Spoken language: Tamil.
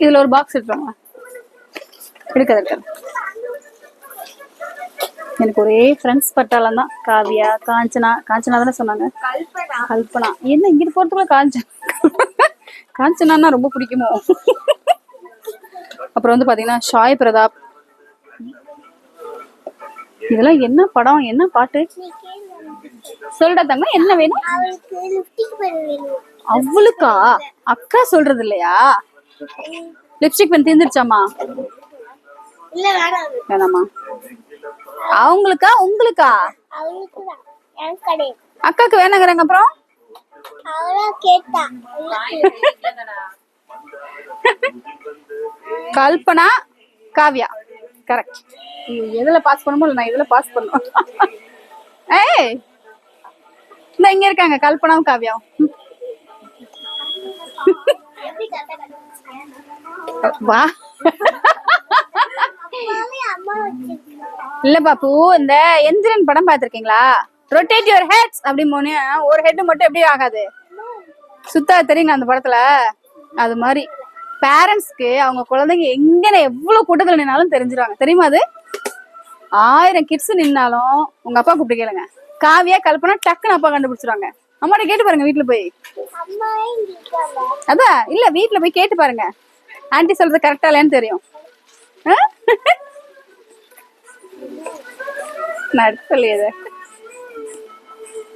இதுல ஒரு பாக்ஸ் எடுத்துவாங்க. இருக்காது. எனக்கு ஒரே ஃப்ரெண்ட்ஸ் பட்டாளம் தான். காவியா, காஞ்சனா தானே சொன்னாங்க. கல்பனா என்ன இங்கிட்டு போறதுக்குள்ள காஞ்சனா ரொம்ப பிடிக்குமோ. அப்புறம் வந்து பாத்தீங்கன்னா ஷாய் பிரதாப். இதெல்லாம் என்ன படம், என்ன பாட்டு சொல்றா தங்க, என்ன வேணும் அவளுக்கா? அக்கா சொல்றது இல்லையா? லிப்ஸ்டிக் பென் தீர்ந்துருச்சாமா? வேணாமா? அவங்களுக்கா உங்களுக்கா? அக்காக்கு வேணாங்கிறாங்க. அப்புறம் கல்பனா, காவியா கரெக்ட். எதுல பாஸ் பண்ணுமோ நான் இதுல பாஸ் பண்ணுவேன். ஏய் இந்த இங்க இருக்காங்க கல்பனாவும் காவியாவும். வா இல்ல பாப்பு, இந்த எந்திரன் படம் பாத்திருக்கீங்களா? ரொட்டேட் யுவர் ஹெட்ஸ் அப்படி போனே ஒரு ஹெட் மட்டும் எப்படி ஆகாது, சுத்தா தெரியுங்க அந்த படத்துல. அது மாதிரி பேரண்ட்ஸ்க்கு அவங்க குழந்தைங்க எங்க எவ்வளவு கூட்டத்துல நின்னாலும் தெரிஞ்சிருவாங்க தெரியுமா? அது 1000 கிட்ஸ் நின்னாலும் உங்க அப்பா கூப்பிட்டு கேளுங்க, காவியா கல்பனா டக்குன்னு அப்பா கண்டுபிடிச்சிருவாங்க. அம்மாட்ட கேட்டு பாருங்க வீட்டுல போய். அதான் இல்ல, வீட்டுல போய் கேட்டு பாருங்க, ஆன்டி சொல்றது கரெக்டா இல்லையான்னு தெரியும். நடுத்தலையத